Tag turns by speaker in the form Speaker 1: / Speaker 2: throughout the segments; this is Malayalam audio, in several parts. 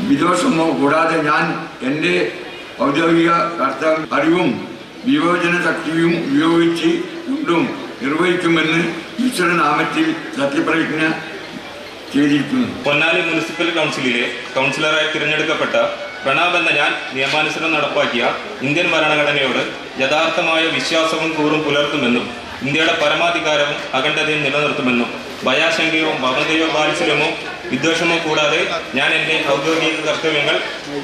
Speaker 1: വിദോഷമോ കൂടാതെ ഞാൻ എൻ്റെ ഔദ്യോഗിക കർത്തവ്യം അറിവും വിവേചന ശക്തിയും ഉപയോഗിച്ച് കൊണ്ടും നിർവഹിക്കുമെന്ന് ഈശ്വരനാമത്തിൽ സത്യപ്രതിജ്ഞ ചെയ്തിരിക്കുന്നു.
Speaker 2: പൊന്നാനി മുനിസിപ്പൽ കൗൺസിലിലെ കൗൺസിലറായി തിരഞ്ഞെടുക്കപ്പെട്ട പ്രണാബ് എന്ന ഞാൻ നിയമാനുസരണം നടപ്പാക്കിയ ഇന്ത്യൻ ഭരണഘടനയോട് യഥാർത്ഥമായ വിശ്വാസവും കൂറും പുലർത്തുമെന്നും ഇന്ത്യയുടെ പരമാധികാരവും അഖണ്ഡതയും നിലനിർത്തുമെന്നും ഭയാശങ്കയോ മമതയോ വാത്സല്യമോ വിദ്വേഷമോ കൂടാതെ ഞാൻ എൻ്റെ ഔദ്യോഗിക കർത്തവ്യങ്ങൾ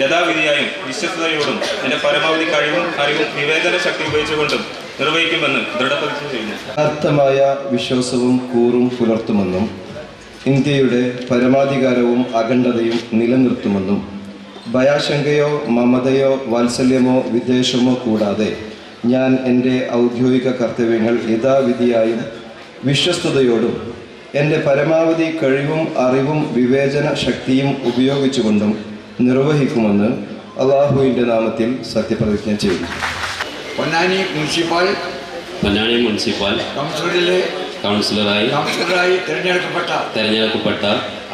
Speaker 2: യഥാവിധിയായും വിശ്വസ്തയോടും എൻ്റെ പരമാവധി കഴിവും അറിവും വിവേചന ശക്തി ഉപയോഗിച്ചുകൊണ്ടും നിർവഹിക്കുമെന്ന് ദൃഢപ്രതിജ്ഞ ചെയ്യുന്നു.
Speaker 3: യഥാർത്ഥമായ വിശ്വാസവും കൂറും പുലർത്തുമെന്നും ഇന്ത്യയുടെ പരമാധികാരവും അഖണ്ഡതയും നിലനിർത്തുമെന്നും ഭയാശങ്കയോ മമതയോ വാത്സല്യമോ വിദ്വേഷമോ കൂടാതെ ഞാൻ എൻ്റെ ഔദ്യോഗിക കർത്തവ്യങ്ങൾ യഥാവിധിയായും വിശ്വസ്തയോടും എൻ്റെ പരമാവധി കഴിവും അറിവും വിവേചന ശക്തിയും ഉപയോഗിച്ചുകൊണ്ടും നിർവഹിക്കുമെന്ന് അള്ളാഹുവിൻ്റെ നാമത്തിൽ സത്യപ്രതിജ്ഞ ചെയ്തു.
Speaker 1: പൊന്നാനി മുനിസിപ്പൽ കൗൺസിലറായി
Speaker 4: തെരഞ്ഞെടുക്കപ്പെട്ട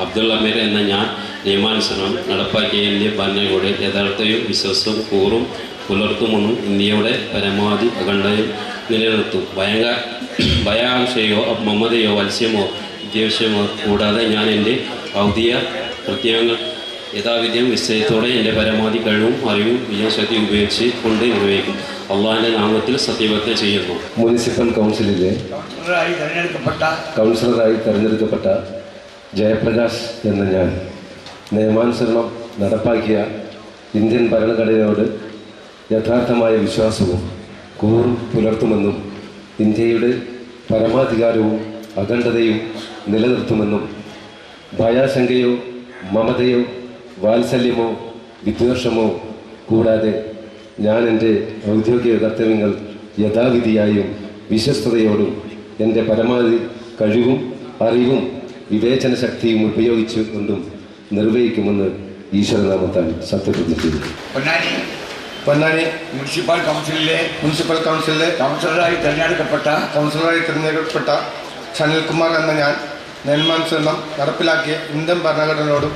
Speaker 4: അബ്ദുൾ അമീർ എന്ന ഞാൻ നിയമാനുസരണം നടപ്പാക്കിയ ഇന്ത്യൻ ഭരണകൂടം യഥാർത്ഥവും വിശ്വാസവും കൂറും പുലർത്തുമെന്നും ഇന്ത്യയുടെ പരമാവധി അഖണ്ഡതയും നിലനിർത്തും. ഭയാശയോ മമതയോ വത്സ്യമോ വിദ്വേഷമോ കൂടാതെ ഞാൻ എൻ്റെ ഔദ്യോഗിക കൃത്യങ്ങൾ യഥാവിധിയും നിശ്ചയത്തോടെ എൻ്റെ പരമാവധി കഴിവും അറിവും വിജയശക്തി ഉപയോഗിച്ച് കൊണ്ട് നിർവഹിക്കും. അള്ളാഹിൻ്റെ നാമത്തിൽ സത്യപ്രതിജ്ഞ ചെയ്യുന്നു.
Speaker 3: മുനിസിപ്പൽ കൗൺസിലിലെ കൗൺസിലറായി തെരഞ്ഞെടുക്കപ്പെട്ട ജയപ്രകാശ് എന്ന ഞാൻ നിയമാനുസരണം നടപ്പാക്കിയ ഇന്ത്യൻ ഭരണഘടനയോട് യഥാർത്ഥമായ വിശ്വാസവും കൂറും പുലർത്തുമെന്നും ഇന്ത്യയുടെ പരമാധികാരവും അഖണ്ഡതയും നിലനിർത്തുമെന്നും ഭയാശങ്കയോ മമതയോ വാത്സല്യമോ വിദ്വേഷമോ കൂടാതെ ഞാൻ എൻ്റെ ഔദ്യോഗിക കർത്തവ്യങ്ങൾ യഥാവിധിയായും വിശ്വസ്തയോടും എൻ്റെ പരമാവധി കഴിവും അറിവും വിവേചന ശക്തിയും ഉപയോഗിച്ചുകൊണ്ടും നിർവഹിക്കുമെന്ന് ഈശ്വരനാമത്താൽ സത്യപ്രതിജ്ഞ ചെയ്തു.
Speaker 1: പൊന്നാനി മുനിസിപ്പൽ കൗൺസിലിലെ കൗൺസിലറായി തിരഞ്ഞെടുക്കപ്പെട്ട സനിൽകുമാർ എന്ന ഞാൻ നിയമാനുസരണം നടപ്പിലാക്കിയ ഇന്ത്യൻ ഭരണഘടനയോടും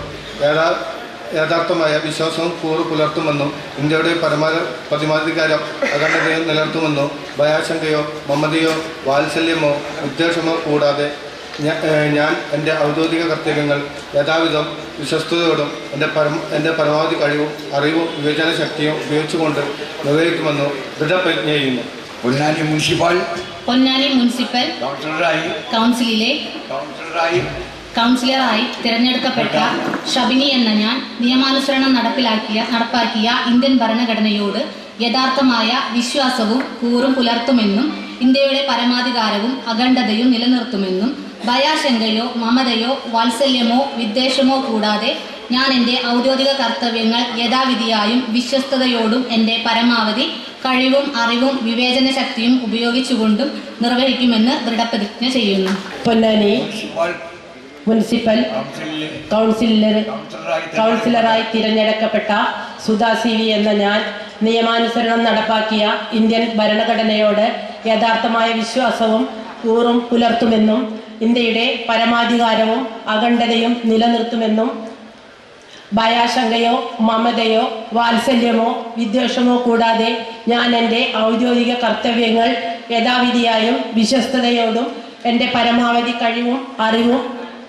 Speaker 1: യഥാർത്ഥമായ വിശ്വാസവും കൂറ് പുലർത്തുമെന്നും ഇന്ത്യയുടെ പരമാധികാരം അഖണ്ഡതയും നിലനിർത്തുമെന്നും ഭയാശങ്കയോ മമതയോ വാത്സല്യമോ വിദ്വേഷമോ കൂടാതെ ഞാൻ എൻ്റെ ഔദ്യോഗിക കർത്തവ്യങ്ങൾ യഥാവിധം വിശ്വസ്തയോടും എൻ്റെ പരമാവധി കഴിവും അറിവും വിവേചന ശക്തിയും ഉപയോഗിച്ചുകൊണ്ട് നിർവഹിക്കുമെന്ന് ദൃഢപ്രതിജ്ഞ ചെയ്യുന്നു.
Speaker 5: പൊന്നാനി മുനിസിപ്പൽ കൗൺസിലറായി തിരഞ്ഞെടുക്കപ്പെട്ട ഷബിനി എന്ന ഞാൻ നിയമാനുസരണം നടപ്പാക്കിയ ഇന്ത്യൻ ഭരണഘടനയോട് യഥാർത്ഥമായ വിശ്വാസവും കൂറും പുലർത്തുമെന്നും ഇന്ത്യയുടെ പരമാധികാരവും അഖണ്ഡതയും നിലനിർത്തുമെന്നും ഭയാശങ്കയോ മമതയോ വാത്സല്യമോ വിദ്വേഷമോ കൂടാതെ ഞാൻ എൻ്റെ ഔദ്യോഗിക കർത്തവ്യങ്ങൾ യഥാവിധിയായും വിശ്വസ്തയോടും എൻ്റെ പരമാവധി കഴിവും അറിവും വിവേചന ശക്തിയും ഉപയോഗിച്ചുകൊണ്ടും നിർവഹിക്കുമെന്ന് ചെയ്യുന്നു.
Speaker 6: പൊന്നാനി മുനിസിപ്പൽ കൗൺസിലറായി തിരഞ്ഞെടുക്കപ്പെട്ട സുധാ സി വി എന്ന ഞാൻ നിയമാനുസരണം നടപ്പാക്കിയ ഇന്ത്യൻ ഭരണഘടനയോട് യഥാർത്ഥമായ വിശ്വാസവും കൂറും പുലർത്തുമെന്നും ഇന്ത്യയുടെ പരമാധികാരവും അഖണ്ഡതയും നിലനിർത്തുമെന്നും ഭയാശങ്കയോ മമതയോ വാത്സല്യമോ വിദ്വേഷമോ കൂടാതെ ഞാൻ എൻ്റെ ഔദ്യോഗിക കർത്തവ്യങ്ങൾ യഥാവിധിയായും വിശ്വസ്തയോടും എൻ്റെ പരമാവധി കഴിവും അറിവും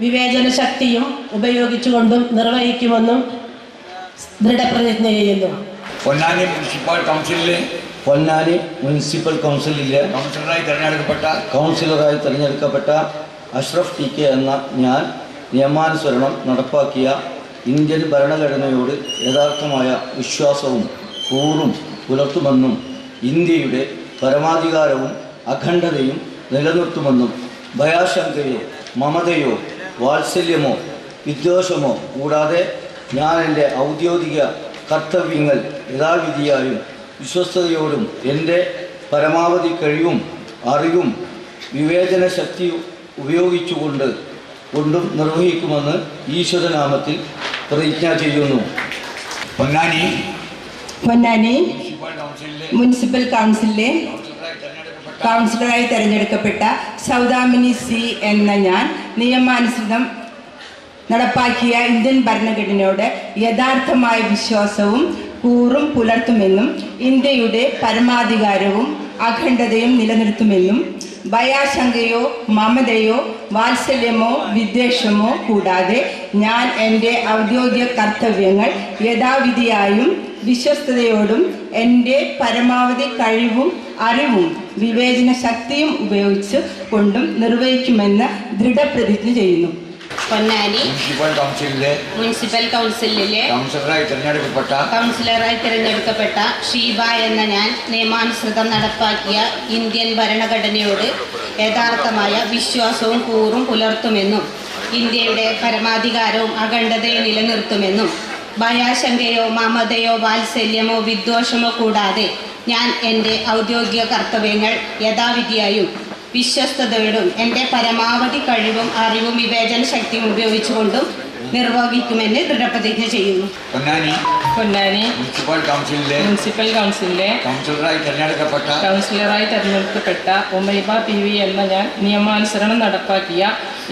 Speaker 6: വിവേചന ശക്തിയും ഉപയോഗിച്ചുകൊണ്ടും നിർവഹിക്കുമെന്നും ദൃഢപ്രതിജ്ഞ ചെയ്യുന്നു.
Speaker 1: പൊന്നാനി മുനിസിപ്പൽ കൗൺസിലിലെ കൗൺസിലറായി തിരഞ്ഞെടുക്കപ്പെട്ട അഷ്റഫ് ടി കെ എന്ന ഞാൻ നിയമാനുസരണം നടപ്പാക്കിയ ഇന്ത്യൻ ഭരണഘടനയോട് യഥാർത്ഥമായ വിശ്വാസവും കൂറും പുലർത്തുമെന്നും ഇന്ത്യയുടെ പരമാധികാരവും അഖണ്ഡതയും നിലനിർത്തുമെന്നും ഭയാശങ്കയോ മമതയോ വാത്സല്യമോ വിദ്വേഷമോ കൂടാതെ ഞാൻ എൻ്റെ ഔദ്യോഗിക കർത്തവ്യങ്ങൾ യഥാവിധിയായും വിശ്വസ്തയോടും എൻ്റെ പരമാവധി കഴിവും അറിവും വിവേചന ശക്തി ഉപയോഗിച്ചുകൊണ്ടും നിർവഹിക്കുമെന്ന് ഈശ്വരനാമത്തിൽ പ്രതിജ്ഞ ചെയ്യുന്നു.
Speaker 7: പൊന്നാനി മുനിസിപ്പൽ കൗൺസിലിലെ കൗൺസിലറായി തിരഞ്ഞെടുക്കപ്പെട്ട സൗദാമിനി സി എന്ന ഞാൻ നിയമാനുസൃതം നടപ്പാക്കിയ ഇന്ത്യൻ ഭരണഘടനയോട് യഥാർത്ഥമായ വിശ്വാസവും കൂറും പുലർത്തുമെന്നും ഇന്ത്യയുടെ പരമാധികാരവും അഖണ്ഡതയും നിലനിർത്തുമെന്നും ഭയാശങ്കയോ മമതയോ വാത്സല്യമോ വിദ്വേഷമോ കൂടാതെ ഞാൻ എൻ്റെ ഔദ്യോഗിക കർത്തവ്യങ്ങൾ യഥാവിധിയായും വിശ്വസ്തയോടും എൻ്റെ പരമാവധി കഴിവും അറിവും വിവേചന ശക്തിയും ഉപയോഗിച്ച് കൊണ്ടും നിർവഹിക്കുമെന്ന് ദൃഢപ്രതിജ്ഞ ചെയ്യുന്നു.
Speaker 5: പൊന്നാനി
Speaker 1: മുനിസിപ്പൽ കൗൺസിലിലെ
Speaker 5: കൗൺസിലറായി തിരഞ്ഞെടുക്കപ്പെട്ട ഷീബ എന്ന ഞാൻ നിയമാനുസൃതം നടപ്പാക്കിയ ഇന്ത്യൻ ഭരണഘടനയോട് യഥാർത്ഥമായ വിശ്വാസവും കൂറും പുലർത്തുമെന്നും ഇന്ത്യയുടെ പരമാധികാരവും അഖണ്ഡതയും നിലനിർത്തുമെന്നും ഭയാശങ്കയോ മമതയോ വാത്സല്യമോ വിദ്വേഷമോ കൂടാതെ ഞാൻ എൻ്റെ ഔദ്യോഗിക കർത്തവ്യങ്ങൾ യഥാവിധിയായും വിശ്വസ്തയോടും എൻ്റെ പരമാവധി കഴിവും അറിവും വിവേചന ശക്തിയും ഉപയോഗിച്ചുകൊണ്ടും നിർവഹിക്കുമെന്ന് ദൃഢപ്രതിജ്ഞ ചെയ്യുന്നു.
Speaker 6: പൊന്നാനി മുനിസിപ്പൽ കൗൺസിലിലെ കൗൺസിലറായി തിരഞ്ഞെടുക്കപ്പെട്ട ഉമൈബ PV എന്ന ഞാൻ നിയമാനുസരണം നടപ്പാക്കിയ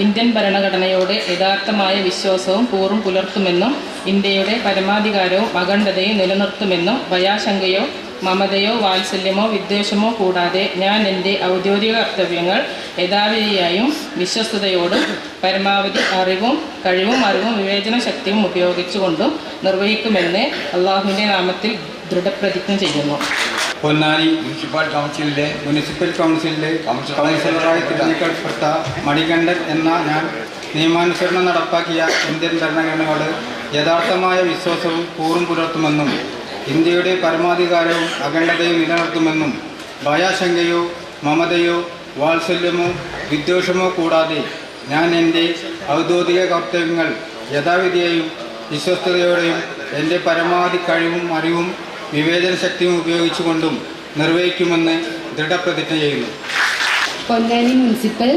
Speaker 6: ഇന്ത്യൻ ഭരണഘടനയോട് യഥാർത്ഥമായ വിശ്വാസവും കൂറും പുലർത്തുമെന്നും ഇന്ത്യയുടെ പരമാധികാരവും അഖണ്ഡതയും നിലനിർത്തുമെന്നും ഭയാശങ്കയോ മമതയോ വാത്സല്യമോ വിദ്വേഷമോ കൂടാതെ ഞാൻ എൻ്റെ ഔദ്യോഗിക കർത്തവ്യങ്ങൾ യഥാവിധിയായും വിശ്വസ്തയോടും പരമാവധി കഴിവും അറിവും വിവേചന ശക്തിയും ഉപയോഗിച്ചുകൊണ്ടും നിർവഹിക്കുമെന്ന് അള്ളാഹുവിൻ്റെ നാമത്തിൽ ദൃഢപ്രതിജ്ഞ ചെയ്യുന്നു.
Speaker 8: പൊന്നാനി മുനിസിപ്പൽ കൗൺസിലിലെ കൗൺസിലറായി തിരഞ്ഞെടുക്കപ്പെട്ട മണികണ്ഠൻ എന്ന ഞാൻ നിയമാനുസരണം നടപ്പാക്കിയ ഇന്ത്യൻ ഭരണഘടനയോട് യഥാർത്ഥമായ വിശ്വാസവും കൂറും പുലർത്തുമെന്നും ഇന്ത്യയുടെ പരമാധികാരവും അഖണ്ഡതയും നിലനിർത്തുമെന്നും ഭയാശങ്കയോ മമതയോ വാത്സല്യമോ വിദ്വേഷമോ കൂടാതെ ഞാൻ എൻ്റെ ഔദ്യോഗിക കർത്തവ്യങ്ങൾ യഥാവിധിയായും വിശ്വസ്തയോടെയും എൻ്റെ പരമാവധി കഴിവും അറിവും വിവേചന ശക്തിയും ഉപയോഗിച്ചുകൊണ്ടും നിർവഹിക്കുമെന്ന് ദൃഢപ്രതിജ്ഞ ചെയ്യുന്നു.
Speaker 9: പൊന്നാനി മുനിസിപ്പൽ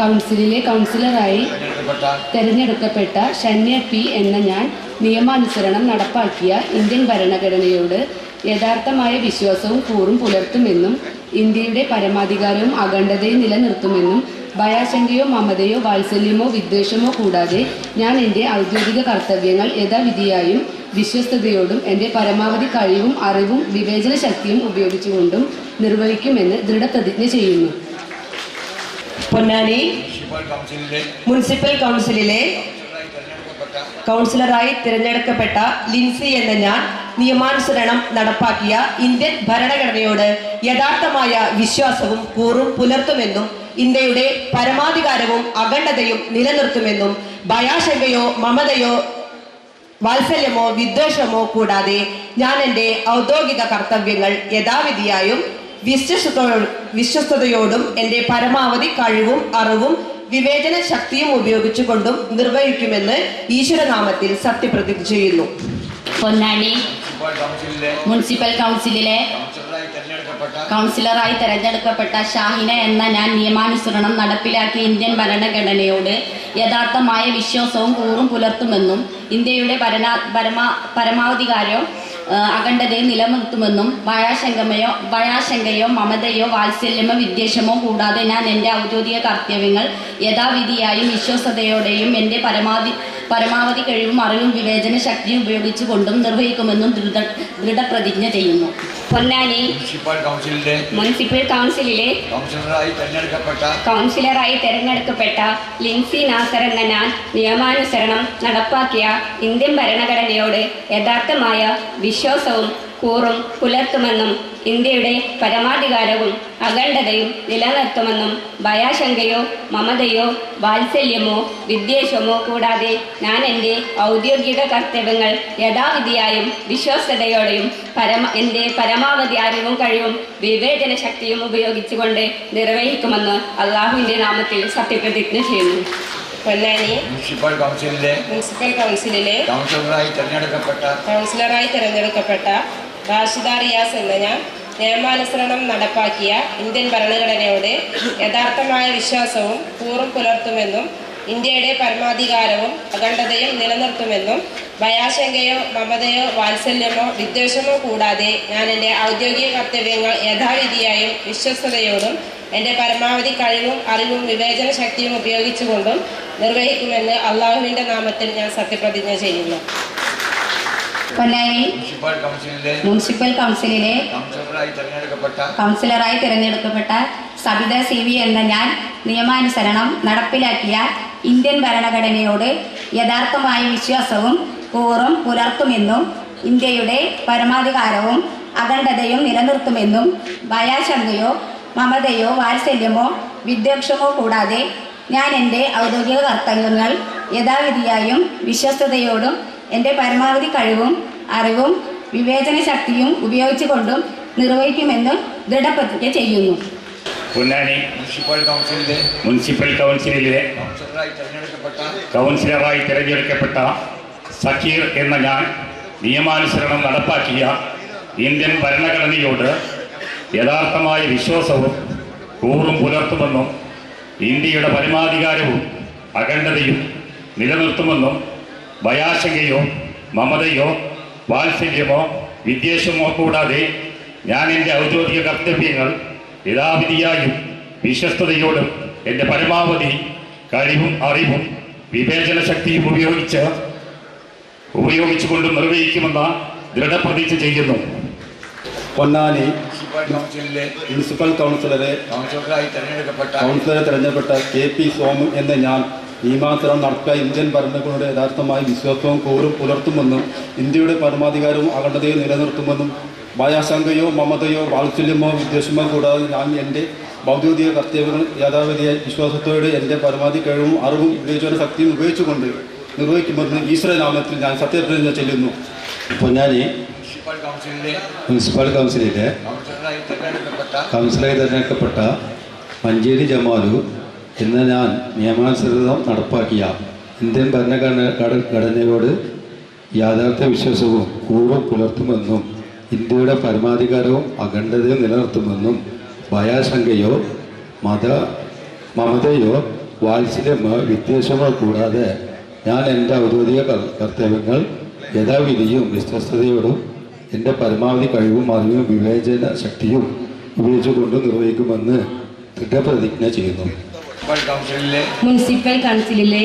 Speaker 9: കൗൺസിലിലെ കൗൺസിലറായി തെരഞ്ഞെടുക്കപ്പെട്ട ഷന്യ P എന്ന ഞാൻ നിയമാനുസരണം നടപ്പാക്കിയ ഇന്ത്യൻ ഭരണഘടനയോട് യഥാർത്ഥമായ വിശ്വാസവും കൂറും പുലർത്തുമെന്നും ഇന്ത്യയുടെ പരമാധികാരവും അഖണ്ഡതയും നിലനിർത്തുമെന്നും ഭയാശങ്കയോ മമതയോ വാത്സല്യമോ വിദ്വേഷമോ കൂടാതെ ഞാൻ എൻ്റെ ഔദ്യോഗിക കർത്തവ്യങ്ങൾ യഥാവിധിയായും വിശ്വസ്തയോടും എൻ്റെ പരമാവധി കഴിവും അറിവും വിവേചന ശക്തിയും ഉപയോഗിച്ചുകൊണ്ടും നിർവഹിക്കുമെന്ന് ദൃഢപ്രതിജ്ഞ ചെയ്യുന്നു.
Speaker 6: പൊന്നാനി മുനിസിപ്പൽ കൗൺസിലിലെ കൗൺസിലറായി തിരഞ്ഞെടുക്കപ്പെട്ട ലിൻസി എന്ന ഞാൻ നിയമാനുസരണം നടപ്പാക്കിയ ഇന്ത്യൻ ഭരണഘടനയോട് യഥാർത്ഥമായ വിശ്വാസവും കൂറും പുലർത്തുമെന്നും ഇന്ത്യയുടെ പരമാധികാരവും അഖണ്ഡതയും നിലനിർത്തുമെന്നും ഭയാശങ്കയോ മമതയോ വാത്സല്യമോ വിദ്വേഷമോ കൂടാതെ ഞാൻ എൻ്റെ ഔദ്യോഗിക കർത്തവ്യങ്ങൾ യഥാവിധിയായും വിശ്വസ്തയോടും എൻ്റെ പരമാവധി കഴിവും അറിവും വിവേചന ശക്തിയും ഉപയോഗിച്ചുകൊണ്ടും നിർവഹിക്കുമെന്ന് ഈശ്വരനാമത്തിൽ സത്യപ്രതിജ്ഞ ചെയ്യുന്നു.
Speaker 5: പൊന്നാനി മുനിസിപ്പൽ കൗൺസിലിലെ കൗൺസിലറായി തെരഞ്ഞെടുക്കപ്പെട്ട ഷാഹിന എന്ന ഞാൻ നിയമാനുസരണം നടപ്പിലാക്കിയ ഇന്ത്യൻ ഭരണഘടനയോട് യഥാർത്ഥമായ വിശ്വാസവും കൂറും പുലർത്തുമെന്നും ഇന്ത്യയുടെ പരമാധികാരവും അഖണ്ഡതയും നിലനിർത്തുമെന്നും ഭയാശങ്കയോ മമതയോ വാത്സല്യമോ വിദ്വേഷമോ കൂടാതെ ഞാൻ എൻ്റെ ഔദ്യോഗിക കർത്തവ്യങ്ങൾ യഥാവിധിയായും വിശ്വസ്തയോടെയും എൻ്റെ പരമാവധി കഴിവും അറിവും വിവേചന ശക്തിയും ഉപയോഗിച്ചുകൊണ്ടും നിർവഹിക്കുമെന്നും ദൃഢപ്രതിജ്ഞ ചെയ്യുന്നു. പൊന്നാനി മുനിസിപ്പൽ കൗൺസിലിലെ കൗൺസിലറായി തെരഞ്ഞെടുക്കപ്പെട്ട ലിൻസി നാസർ എന്ന ഞാൻ നിയമാനുസരണം നടപ്പാക്കിയ ഇന്ത്യൻ ഭരണഘടനയോട് യഥാർത്ഥമായ വിശ്വാസവും കൂറും പുലർത്തുമെന്നും ഇന്ത്യയുടെ പരമാധികാരവും അഖണ്ഡതയും നിലനിർത്തുമെന്നും ഭയാശങ്കയോ മമതയോ വാത്സല്യമോ വിദ്വേഷമോ കൂടാതെ ഞാൻ എൻ്റെ ഔദ്യോഗിക കർത്തവ്യങ്ങൾ യഥാവിധിയായും വിശ്വസ്തയോടെയും എൻ്റെ പരമാവധി അറിവും കഴിവും വിവേചന ശക്തിയും ഉപയോഗിച്ചുകൊണ്ട് നിർവഹിക്കുമെന്ന് അള്ളാഹുവിൻ്റെ നാമത്തിൽ സത്യപ്രതിജ്ഞ ചെയ്യുന്നു.
Speaker 6: പൊന്നാനി മുനിസിപ്പൽ കൗൺസിലിലെ കൗൺസിലറായി തിരഞ്ഞെടുക്കപ്പെട്ട റാഷിദ റിയാസ് എന്ന ഞാൻ നിയമാനുസരണം നടപ്പാക്കിയ ഇന്ത്യൻ ഭരണഘടനയോട് യഥാർത്ഥമായ വിശ്വാസവും കൂറും പുലർത്തുമെന്നും ഇന്ത്യയുടെ പരമാധികാരവും അഖണ്ഡതയും നിലനിർത്തുമെന്നും ഭയാശങ്കയോ മമതയോ വാത്സല്യമോ വിദ്വേഷമോ കൂടാതെ ഞാൻ എൻ്റെ ഔദ്യോഗിക കർത്തവ്യങ്ങൾ യഥാവിധിയായും വിശ്വസ്തയോടും എൻ്റെ പരമാവധി കഴിവും അറിവും വിവേചന ശക്തിയും ഉപയോഗിച്ചുകൊണ്ടും
Speaker 1: നിർവഹിക്കുമെന്ന് അള്ളാഹുവിൻ്റെ നാമത്തിൽ ഞാൻ സത്യപ്രതിജ്ഞ ചെയ്യുന്നു.
Speaker 5: പൊന്നാനി മുനിസിപ്പൽ കൗൺസിലിലെ കൗൺസിലറായി തിരഞ്ഞെടുക്കപ്പെട്ട സബിത CV എന്ന ഞാൻ നിയമാനുസരണം നടപ്പിലാക്കിയ ഇന്ത്യൻ ഭരണഘടനയോട് യഥാർത്ഥമായ വിശ്വാസവും കൂറും പുലർത്തുമെന്നും ഇന്ത്യയുടെ പരമാധികാരവും അഖണ്ഡതയും നിലനിർത്തുമെന്നും ഭയാശങ്കയോ മമതയോ വാത്സല്യമോ വിദ്വേഷമോ കൂടാതെ ഞാൻ എൻ്റെ ഔദ്യോഗിക കർത്തവ്യങ്ങൾ യഥാവിധിയായും വിശ്വസ്തയോടും എൻ്റെ പരമാവധി കഴിവും അറിവും വിവേചന ശക്തിയും ഉപയോഗിച്ചുകൊണ്ടും നിർവഹിക്കുമെന്ന് ദൃഢപ്രതിജ്ഞ ചെയ്യുന്നു.
Speaker 10: പൊന്നാനി മുനിസിപ്പൽ കൗൺസിലിലെ കൗൺസിലറായി തിരഞ്ഞെടുക്കപ്പെട്ട സക്കീർ എന്ന ഞാൻ നിയമാനുസരണം നടപ്പാക്കിയ ഇന്ത്യൻ ഭരണഘടനയോട് യഥാർത്ഥമായ വിശ്വാസവും കൂറും പുലർത്തുമെന്നും ഇന്ത്യയുടെ പരമാധികാരവും അഖണ്ഡതയും നിലനിർത്തുമെന്നും ഭയാശങ്കയോ മമതയോ വാത്സല്യമോ വിദ്വേഷമോ കൂടാതെ ഞാൻ എൻ്റെ ഔദ്യോഗിക കർത്തവ്യങ്ങൾ യഥാവിധിയായും വിശ്വസ്തയോടും എൻ്റെ പരമാവധി കഴിവും അറിവും വിവേചന ശക്തിയും ഉപയോഗിച്ചുകൊണ്ട് നിർവഹിക്കുമെന്ന ദൃഢപ്രതിജ്ഞ ചെയ്യുന്നു.
Speaker 11: പൊന്നാനി മുനിസിപ്പൽ കൗൺസിലറെ തിരഞ്ഞെടുക്കപ്പെട്ട KP സോമൻ എന്ന ഞാൻ നിയമാനുസരണം നടപ്പിലായ ഇന്ത്യൻ ഭരണഘടനയുടെ യഥാർത്ഥമായ വിശ്വാസവും കൂറും പുലർത്തുമെന്നും ഇന്ത്യയുടെ പരമാധികാരവും അഖണ്ഡതയും നിലനിർത്തുമെന്നും ഭയാശങ്കയോ മമതയോ വാത്സല്യമോ വിദ്വേഷമോ കൂടാതെ ഞാൻ എൻ്റെ ഔദ്യോഗിക കർത്തവ്യങ്ങൾ യഥാവിധിയായ വിശ്വാസത്തോടെ എൻ്റെ പരമാവധി കഴിവും അറിവും വിവേചന ശക്തിയും ഉപയോഗിച്ചുകൊണ്ട് നിർവഹിക്കുമെന്ന് ഈശ്വരനാമത്തിൽ ഞാൻ സത്യപ്രതിജ്ഞ ചെയ്യുന്നു.
Speaker 3: പൊന്നാനി മുനിസിപ്പൽ കൗൺസിലിലെ കൗൺസിലറായി തിരഞ്ഞെടുക്കപ്പെട്ട മഞ്ചേരി ജമാലു എന്ന ഞാൻ നിയമാനുസൃതം നടപ്പാക്കിയ ഇന്ത്യൻ ഭരണഘടനയോട് യാഥാർത്ഥ്യ വിശ്വാസവും കൂറും പുലർത്തുമെന്നും ഇന്ത്യയുടെ പരമാധികാരവും അഖണ്ഡതയും നിലനിർത്തുമെന്നും ഭയാശങ്കയോ മമതയോ വാത്സല്യമോ വിദ്വേഷമോ കൂടാതെ ഞാൻ എൻ്റെ ഔദ്യോഗിക കർത്തവ്യങ്ങൾ യഥാവിധിയും വിശ്വസ്തയോടും എൻ്റെ പരമാവധി കഴിവും അറിവും വിവേചന ശക്തിയും ഉപയോഗിച്ചുകൊണ്ട് നിർവഹിക്കുമെന്ന് ദൃഢപ്രതിജ്ഞ ചെയ്യുന്നു.
Speaker 9: മുനിസിപ്പൽ കൗൺസിലിലെ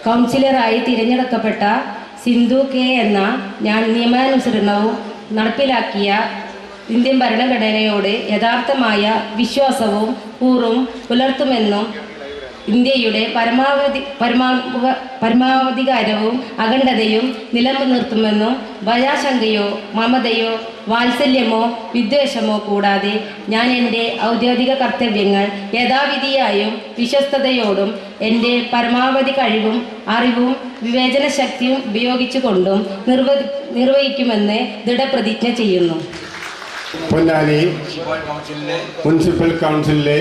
Speaker 9: കൗൺസിലറായി തിരഞ്ഞെടുക്കപ്പെട്ട സിന്ധു K എന്ന ഞാൻ നിയമാനുസരണവും നടപ്പിലാക്കിയ ഇന്ത്യൻ ഭരണഘടനയോട് യഥാർത്ഥമായ വിശ്വാസവും കൂറും പുലർത്തുമെന്നും ഇന്ത്യയുടെ പരമാധികാരവും അഖണ്ഡതയും നിലനിർത്തുമെന്നും ഭയാശങ്കയോ മമതയോ വാത്സല്യമോ വിദ്വേഷമോ കൂടാതെ ഞാൻ എൻ്റെ ഔദ്യോഗിക കർത്തവ്യങ്ങൾ യഥാവിധിയായും വിശ്വസ്തയോടും എൻ്റെ പരമാവധി കഴിവും അറിവും വിവേചന ശക്തിയും ഉപയോഗിച്ചുകൊണ്ടും നിർവഹിക്കുമെന്ന് ദൃഢപ്രതിജ്ഞ ചെയ്യുന്നു.
Speaker 11: പൊന്നാനി മുനിസിപ്പൽ കൗൺസിലിലെ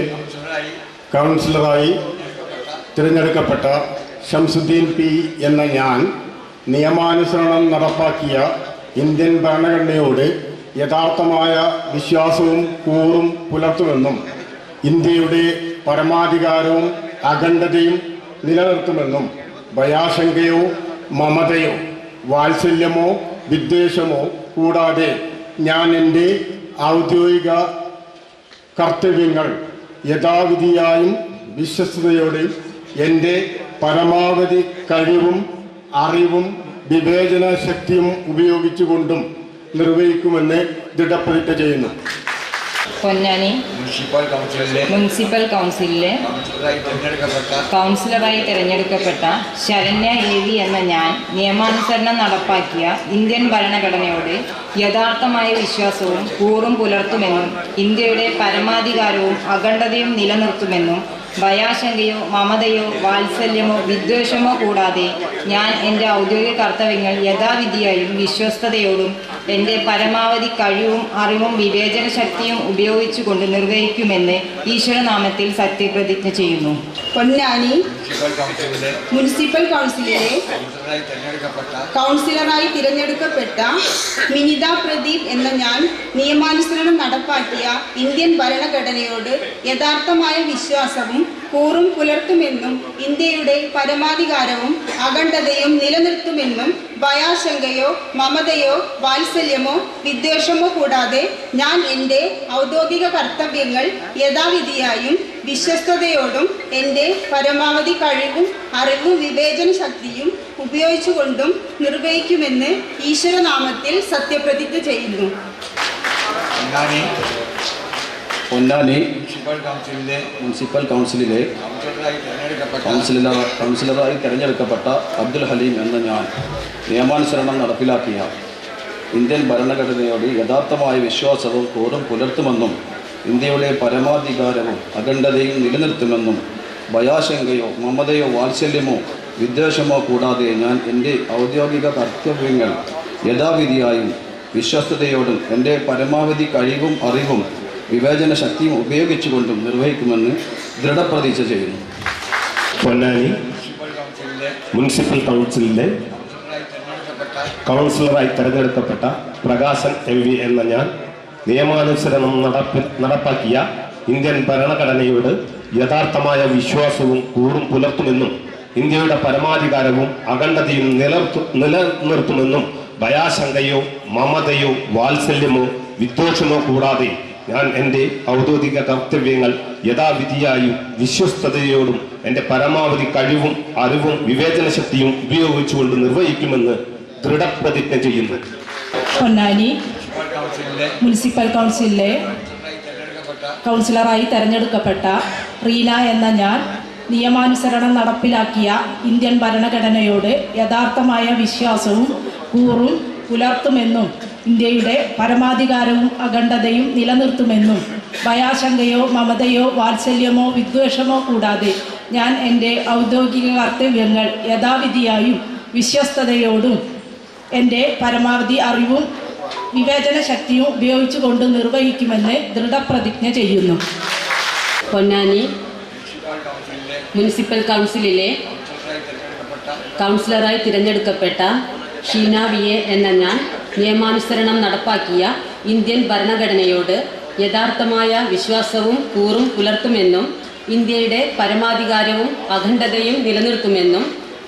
Speaker 11: കൗൺസിലറായി തിരഞ്ഞെടുക്കപ്പെട്ട ഷംസുദ്ദീൻ P എന്ന ഞാൻ നിയമാനുസരണം നടപ്പാക്കിയ ഇന്ത്യൻ ഭരണഘടനയോട് യഥാർത്ഥമായ വിശ്വാസവും കൂറും പുലർത്തുമെന്നും ഇന്ത്യയുടെ പരമാധികാരവും അഖണ്ഡതയും നിലനിർത്തുമെന്നും ഭയാശങ്കയോ മമതയോ വാത്സല്യമോ വിദ്വേഷമോ കൂടാതെ ഞാൻ എൻ്റെ ഔദ്യോഗിക കർത്തവ്യങ്ങൾ യഥാവിധിയായും വിശ്വസ്തയോടെ എൻ്റെ പരമാവധി കഴിവും അറിവും വിവേചന ശക്തിയും ഉപയോഗിച്ചുകൊണ്ടും നിർവഹിക്കുമെന്ന് ദൃഢപ്രതിജ്ഞ ചെയ്യുന്നു.
Speaker 1: പൊന്നാനി മുനിസിപ്പൽ കൗൺസിലിലെ കൗൺസിലറായി തിരഞ്ഞെടുക്കപ്പെട്ട ശരണ്യ AV എന്ന ഞാൻ നിയമാനുസരണം നടപ്പാക്കിയ ഇന്ത്യൻ ഭരണഘടനയോട് യഥാർത്ഥമായ വിശ്വാസവും കൂറും പുലർത്തുമെന്നും ഇന്ത്യയുടെ പരമാധികാരവും അഖണ്ഡതയും നിലനിർത്തുമെന്നും ഭയാശങ്കയോ മമതയോ വാത്സല്യമോ വിദ്വേഷമോ കൂടാതെ ഞാൻ എൻ്റെ ഔദ്യോഗിക കർത്തവ്യങ്ങൾ യഥാവിധിയായും വിശ്വസ്തയോടും എൻ്റെ പരമാവധി കഴിവും അറിവും വിവേചന ശക്തിയും ഉപയോഗിച്ചുകൊണ്ട് നിർവഹിക്കുമെന്ന് ഈശ്വരനാമത്തിൽ സത്യപ്രതിജ്ഞ ചെയ്യുന്നു.
Speaker 7: പൊന്നാനി മുനിസിപ്പൽ കൗൺസിലിലെ കൗൺസിലറായി തിരഞ്ഞെടുക്കപ്പെട്ട മിനിത പ്രദീപ് എന്ന ഞാൻ നിയമാനുസരണം നടപ്പാക്കിയ ഇന്ത്യൻ ഭരണഘടനയോട് യഥാർത്ഥമായ വിശ്വാസവും കൂറും പുലർത്തുമെന്നും ഇന്ത്യയുടെ പരമാധികാരവും അഖണ്ഡതയും നിലനിർത്തുമെന്നും ഭയാശങ്കയോ മമതയോ വാത്സല്യമോ വിദ്വേഷമോ കൂടാതെ ഞാൻ എൻ്റെ ഔദ്യോഗിക കർത്തവ്യങ്ങൾ യഥാവിധിയായും വിശ്വസ്തയോടും എൻ്റെ പരമാവധി കഴിവും അറിവും വിവേചന ശക്തിയും ഉപയോഗിച്ചുകൊണ്ടും നിർവഹിക്കുമെന്ന് ഈശ്വരനാമത്തിൽ സത്യപ്രതിജ്ഞ ചെയ്യുന്നു.
Speaker 11: പൊന്നാനി
Speaker 8: മുനിസിപ്പൽ കൗൺസിലിലെ
Speaker 11: കൗൺസിലറായി തിരഞ്ഞെടുക്കപ്പെട്ട അബ്ദുൽ ഹലീം എന്ന ഞാൻ നിയമാനുസരണം നടപ്പിലാക്കിയ ഇന്ത്യൻ ഭരണഘടനയോട് യഥാർത്ഥമായ വിശ്വാസവും കൂറും പുലർത്തുമെന്നും ഇന്ത്യയുടെ പരമാധികാരവും അഖണ്ഡതയും നിലനിർത്തുമെന്നും ഭയാശങ്കയോ മമതയോ വാത്സല്യമോ വിദ്വേഷമോ കൂടാതെ ഞാൻ എൻ്റെ ഔദ്യോഗിക കർത്തവ്യങ്ങൾ യഥാവിധിയായും വിശ്വസ്തയോടും എൻ്റെ പരമാവധി കഴിവും അറിവും വിവേചന ശക്തിയും ഉപയോഗിച്ചുകൊണ്ടും നിർവഹിക്കുമെന്ന് ദൃഢപ്രതിജ്ഞ ചെയ്യുന്നു.
Speaker 10: പൊന്നാനി മുനിസിപ്പൽ കൗൺസിലിലെ കൗൺസിലറായി തിരഞ്ഞെടുക്കപ്പെട്ട പ്രകാശൻ MV എന്ന ഞാൻ നിയമാനുസരണം നടപ്പാക്കിയ ഇന്ത്യൻ ഭരണഘടനയോട് യഥാർത്ഥമായ വിശ്വാസവും കൂറും പുലർത്തുമെന്നും ഇന്ത്യയുടെ പരമാധികാരവും അഖണ്ഡതയും നിലനിർത്തുമെന്നും ഭയാശങ്കയോ മമതയോ വാത്സല്യമോ വിദ്വേഷമോ കൂടാതെ ഞാൻ എൻ്റെ ഔദ്യോഗിക കർത്തവ്യങ്ങൾ യഥാവിധിയായും വിശ്വസ്തയോടും എൻ്റെ പരമാവധി കഴിവും അറിവും വിവേചന ശക്തിയും ഉപയോഗിച്ചുകൊണ്ട് നിർവഹിക്കുമെന്ന് ദൃഢപ്രതിജ്ഞ ചെയ്യുന്നു.
Speaker 9: പൊന്നാനി മുനിസിപ്പൽ കൗൺസിലിലെ കൗൺസിലറായി തെരഞ്ഞെടുക്കപ്പെട്ട റീന എന്ന ഞാൻ നിയമാനുസരണം നടപ്പിലാക്കിയ ഇന്ത്യൻ ഭരണഘടനയോട് യഥാർത്ഥമായ വിശ്വാസവും കൂറും പുലർത്തുമെന്നും ഇന്ത്യയുടെ പരമാധികാരവും അഖണ്ഡതയും നിലനിർത്തുമെന്നും ഭയാശങ്കയോ മമതയോ വാത്സല്യമോ വിദ്വേഷമോ കൂടാതെ ഞാൻ എൻ്റെ ഔദ്യോഗിക കർത്തവ്യങ്ങൾ യഥാവിധിയായും വിശ്വസ്തയോടും എൻ്റെ പരമാവധി അറിവും വിവേചന ശക്തിയും ഉപയോഗിച്ചുകൊണ്ട് നിർവഹിക്കുമെന്ന് ദൃഢപ്രതിജ്ഞ ചെയ്യുന്നു.
Speaker 5: പൊന്നാനി മുനിസിപ്പൽ കൗൺസിലിലെ കൗൺസിലറായി തിരഞ്ഞെടുക്കപ്പെട്ട ഷീന VA എന്ന ഞാൻ നിയമാനുസരണം നടപ്പാക്കിയ ഇന്ത്യൻ ഭരണഘടനയോട് യഥാർത്ഥമായ വിശ്വാസവും കൂറും പുലർത്തുമെന്നും ഇന്ത്യയുടെ പരമാധികാരവും അഖണ്ഡതയും നിലനിർത്തുമെന്നും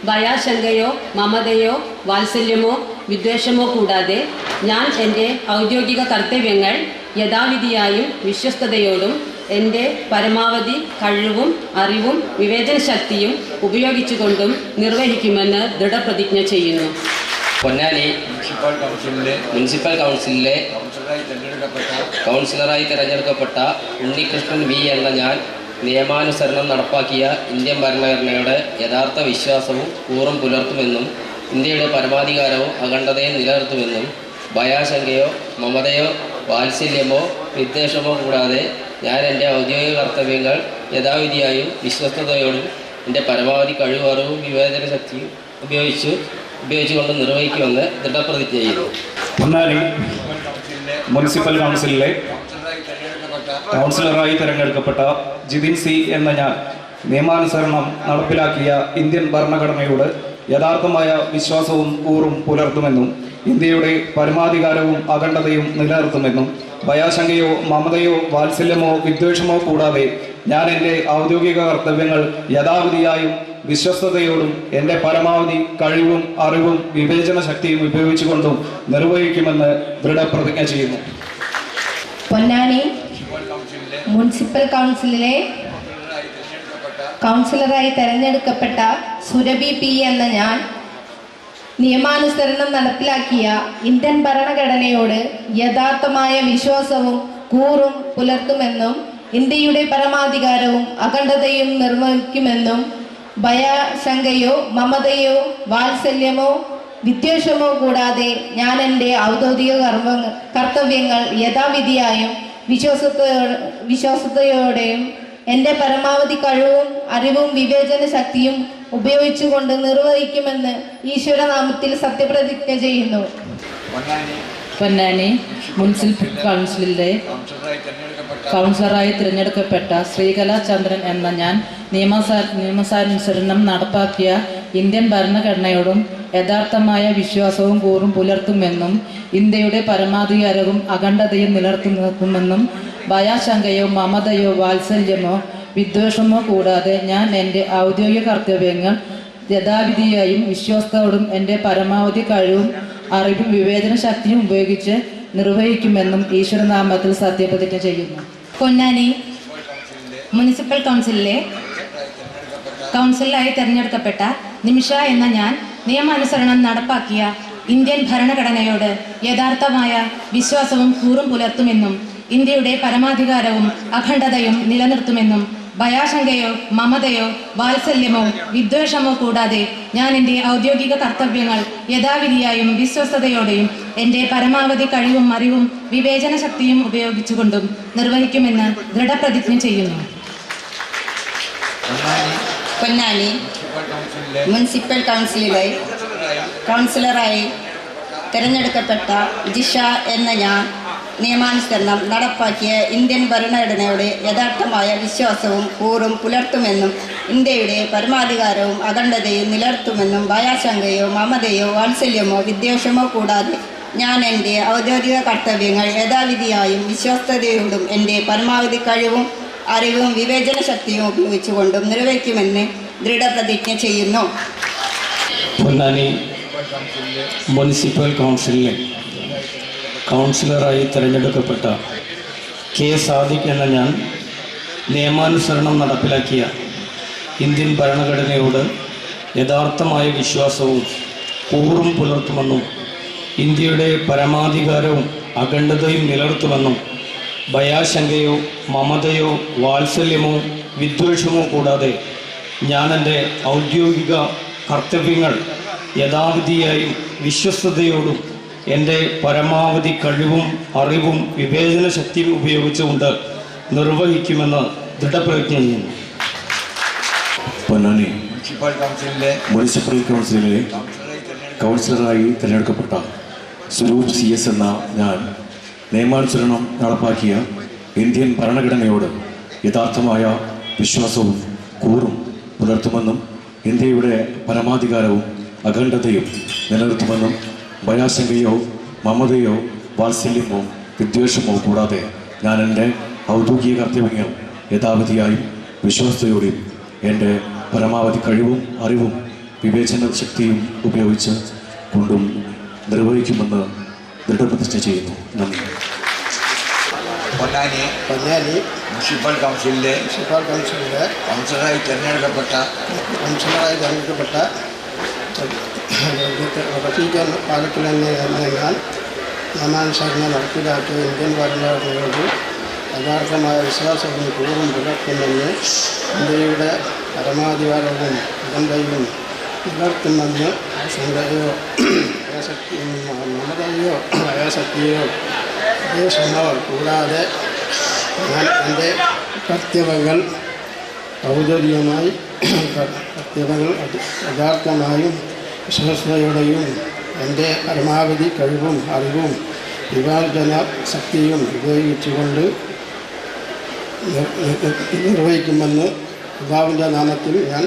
Speaker 5: ഭയാശങ്കയോ മമതയോ വാത്സല്യമോ വിദ്വേഷമോ കൂടാതെ ഞാൻ എൻ്റെ ഔദ്യോഗിക കർത്തവ്യങ്ങൾ യഥാവിധിയായും വിശ്വസ്തയോടും എൻ്റെ പരമാവധി കഴിവും അറിവും വിവേചന ശക്തിയും ഉപയോഗിച്ചുകൊണ്ടും നിർവഹിക്കുമെന്ന് ദൃഢപ്രതിജ്ഞ ചെയ്യുന്നു.
Speaker 4: പൊന്നാനി മുനിസിപ്പൽ കൗൺസിലിലെ കൗൺസിലറായി തിരഞ്ഞെടുക്കപ്പെട്ട ഉണ്ണികൃഷ്ണൻ V എന്ന ഞാൻ നിയമാനുസരണം നടപ്പാക്കിയ ഇന്ത്യൻ ഭരണഘടനയുടെ യഥാർത്ഥ വിശ്വാസവും കൂറും പുലർത്തുമെന്നും ഇന്ത്യയുടെ പരമാധികാരവും അഖണ്ഡതയും നിലനിർത്തുമെന്നും ഭയാശങ്കയോ മമതയോ വാത്സല്യമോ വിദ്വേഷമോ കൂടാതെ ഞാൻ എൻ്റെ ഔദ്യോഗിക കർത്തവ്യങ്ങൾ യഥാവിധിയായും വിശ്വസ്തയോടും എൻ്റെ പരമാവധി കഴിവും അറിവും വിവേചന ശക്തിയും ഉപയോഗിച്ചുകൊണ്ട് നിർവഹിക്കുമെന്ന് ദൃഢപ്രതിജ്ഞ ചെയ്യുന്നു.
Speaker 11: പൊന്നാനി മുനിസിപ്പൽ കൗൺസിലിലെ കൗൺസിലറായി തിരഞ്ഞെടുക്കപ്പെട്ട ജിതിൻ C എന്ന ഞാൻ നിയമാനുസരണം നടപ്പിലാക്കിയ ഇന്ത്യൻ ഭരണഘടനയോട് യഥാർത്ഥമായ വിശ്വാസവും കൂറും പുലർത്തുമെന്നും ഇന്ത്യയുടെ പരമാധികാരവും അഖണ്ഡതയും നിലനിർത്തുമെന്നും ഭയാശങ്കയോ മമതയോ വാത്സല്യമോ വിദ്വേഷമോ കൂടാതെ ഞാൻ എൻ്റെ ഔദ്യോഗിക കർത്തവ്യങ്ങൾ യഥാവിധിയായും വിശ്വസ്തയോടും എൻ്റെ പരമാവധി കഴിവും അറിവും വിവേചന ശക്തിയും ഉപയോഗിച്ചുകൊണ്ടും നിർവഹിക്കുമെന്ന് ദൃഢപ്രതിജ്ഞ ചെയ്യുന്നു.
Speaker 9: പൊന്നാനി മുനിസിപ്പൽ കൗൺസിലിലെ കൗൺസിലറായി തെരഞ്ഞെടുക്കപ്പെട്ട സുരഭി P എന്ന ഞാൻ നിയമാനുസരണം നടപ്പിലാക്കിയ ഇന്ത്യൻ ഭരണഘടനയോട് യഥാർത്ഥമായ വിശ്വാസവും കൂറും പുലർത്തുമെന്നും ഇന്ത്യയുടെ പരമാധികാരവും അഖണ്ഡതയും നിർവഹിക്കുമെന്നും ഭയാശങ്കയോ മമതയോ വാത്സല്യമോ വിദ്വേഷമോ കൂടാതെ ഞാൻ എൻ്റെ ഔദ്യോഗിക കർത്തവ്യങ്ങൾ യഥാവിധിയായും വിശ്വാസത്തോടെയും എൻ്റെ പരമാവധി കഴിവും അറിവും വിവേചന ശക്തിയും ഉപയോഗിച്ചുകൊണ്ട് നിർവഹിക്കുമെന്ന് ഈശ്വരനാമത്തിൽ സത്യപ്രതിജ്ഞ ചെയ്യുന്നു.
Speaker 12: പൊന്നാനി മുനിസിപ്പൽ കൗൺസിലിലെ കൗൺസിലറായി തിരഞ്ഞെടുക്കപ്പെട്ട ശ്രീകല ചന്ദ്രൻ എന്ന ഞാൻ നിയമാനുസരണം നടപ്പാക്കിയ ഇന്ത്യൻ ഭരണഘടനയോടും യഥാർത്ഥമായ വിശ്വാസവും കൂറും പുലർത്തുമെന്നും ഇന്ത്യയുടെ പരമാധികാരവും അഖണ്ഡതയും നിലനിർത്തുമെന്നും ഭയാശങ്കയോ മമതയോ വാത്സല്യമോ വിദ്വേഷമോ കൂടാതെ ഞാൻ എൻ്റെ ഔദ്യോഗിക കർത്തവ്യങ്ങൾ യഥാവിധിയായും വിശ്വാസത്തോടും എൻ്റെ പരമാവധി കഴിവും അറിവും വിവേചന ശക്തിയും ഉപയോഗിച്ച് നിർവഹിക്കുമെന്നും ഈശ്വരനാമത്തിൽ സത്യപ്രതിജ്ഞ ചെയ്യുന്നു.
Speaker 7: പൊന്നാനി
Speaker 9: മുനിസിപ്പൽ കൗൺസിലറായി തിരഞ്ഞെടുക്കപ്പെട്ട നിമിഷ എന്ന ഞാൻ നിയമാനുസരണം നടപ്പാക്കിയ ഇന്ത്യൻ ഭരണഘടനയോട് യഥാർത്ഥമായ വിശ്വാസവും കൂറും പുലർത്തുമെന്നും ഇന്ത്യയുടെ പരമാധികാരവും അഖണ്ഡതയും നിലനിർത്തുമെന്നും ഭയാശങ്കയോ മമതയോ വാത്സല്യമോ വിദ്വേഷമോ കൂടാതെ ഞാൻ എൻ്റെ ഔദ്യോഗിക കർത്തവ്യങ്ങൾ യഥാവിധിയായും വിശ്വസ്തയോടെയും എൻ്റെ പരമാവധി കഴിവും അറിവും വിവേചന ശക്തിയും ഉപയോഗിച്ചുകൊണ്ടും നിർവഹിക്കുമെന്ന് ദൃഢപ്രതിജ്ഞ ചെയ്യുന്നു.
Speaker 7: പൊന്നാനി മുനിസിപ്പൽ കൗൺസിലറായി തിരഞ്ഞെടുക്കപ്പെട്ട ജിഷ എന്ന ഞാൻ നിയമാനുസരണം നടപ്പാക്കിയ ഇന്ത്യൻ ഭരണഘടനയുടെ യഥാർത്ഥമായ വിശ്വാസവും കൂറും പുലർത്തുമെന്നും ഇന്ത്യയുടെ പരമാധികാരവും അഖണ്ഡതയും നിലനിർത്തുമെന്നും ഭയാശങ്കയോ മമതയോ വാത്സല്യമോ വിദ്വേഷമോ കൂടാതെ ഞാൻ എൻ്റെ ഔദ്യോഗിക കർത്തവ്യങ്ങൾ യഥാവിധിയായും വിശ്വസ്തയോടും എൻ്റെ പരമാവധി കഴിവും അറിവും വിവേചന ശക്തിയും ഉപയോഗിച്ചുകൊണ്ടും നിർവഹിക്കുമെന്ന് ദൃഢപ്രതിജ്ഞ ചെയ്യുന്നു.
Speaker 13: പൊന്നാനി മുനിസിപ്പൽ കൗൺസിലിലെ കൗൺസിലറായി തിരഞ്ഞെടുക്കപ്പെട്ട കെ സാദിഖ് എന്ന ഞാൻ നിയമാനുസരണം നടപ്പിലാക്കിയ ഇന്ത്യൻ ഭരണഘടനയോട് യഥാർത്ഥമായ വിശ്വാസവും കൂറും പുലർത്തുമെന്നും ഇന്ത്യയുടെ പരമാധികാരവും അഖണ്ഡതയും നിലനിർത്തുമെന്നും ഭയാശങ്കയോ മമതയോ വാത്സല്യമോ വിദ്വേഷമോ കൂടാതെ ഞാൻ എൻ്റെ ഔദ്യോഗിക കർത്തവ്യങ്ങൾ യഥാവിധിയായും വിശ്വസ്തയോടും എൻ്റെ പരമാവധി കഴിവും അറിവും വിവേചന ശക്തിയും ഉപയോഗിച്ചുകൊണ്ട് നിർവഹിക്കുമെന്ന് ദൃഢപ്രതിജ്ഞ ചെയ്യുന്നു.
Speaker 8: പൊന്നാനി മുനിസിപ്പൽ കൗൺസിലിലെ കൗൺസിലറായി തിരഞ്ഞെടുക്കപ്പെട്ട സ്വരൂപ് CS എന്ന ഞാൻ നിയമാനുസരണം നടപ്പാക്കിയ ഇന്ത്യൻ ഭരണഘടനയോട് യഥാർത്ഥമായ വിശ്വാസവും കൂറും പുലർത്തുമെന്നും ഇന്ത്യയുടെ പരമാധികാരവും അഖണ്ഡതയും നിലനിർത്തുമെന്നും ഭയാശങ്കയോ മമതയോ വാത്സല്യമോ വിദ്വേഷമോ കൂടാതെ ഞാൻ എൻ്റെ ഔദ്യോഗിക കർത്തവ്യങ്ങൾ യഥാവിധിയായും വിശ്വാസത്തോടെയും എൻ്റെ പരമാവധി കഴിവും അറിവും വിവേചന ശക്തിയും ഉപയോഗിച്ച് കൊണ്ടും നിർവഹിക്കുമെന്ന് ദൃഢപ്രതിജ്ഞ ചെയ്യുന്നു. നന്ദി.
Speaker 14: പൊന്നാനി മുനിസിപ്പൽ കൗൺസിലിലെ കൗൺസിലറായി തിരഞ്ഞെടുക്കപ്പെട്ട
Speaker 15: റഫീഖ് പാലക്കൽ എന്ന ഞാൻ നിയമാനുസരണം നടപ്പിലാക്കിയ ഇന്ത്യൻ ഭരണഘടനയോട് യഥാർത്ഥമായ വിശ്വാസവും കൂറും പുലർത്തുമെന്ന് ഇന്ത്യയുടെ പരമാധികാരവും അഖണ്ഡതയും നിലനിർത്തുമെന്ന് ശങ്കയോ മമതയോ ഭയാശക്തിയോ വിദ്വേഷമോ കൂടാതെ ഞാൻ എൻ്റെ കർത്തവ്യങ്ങൾ ഔദ്യോഗികമായി യഥാർത്ഥമായും വിശ്വസ്തയോടെയും എൻ്റെ പരമാവധി കഴിവും അറിവും വിവേചന ശക്തിയും ഉപയോഗിച്ചുകൊണ്ട് നിർവഹിക്കുമെന്ന് പിതാവിൻ്റെ നാമത്തിൽ ഞാൻ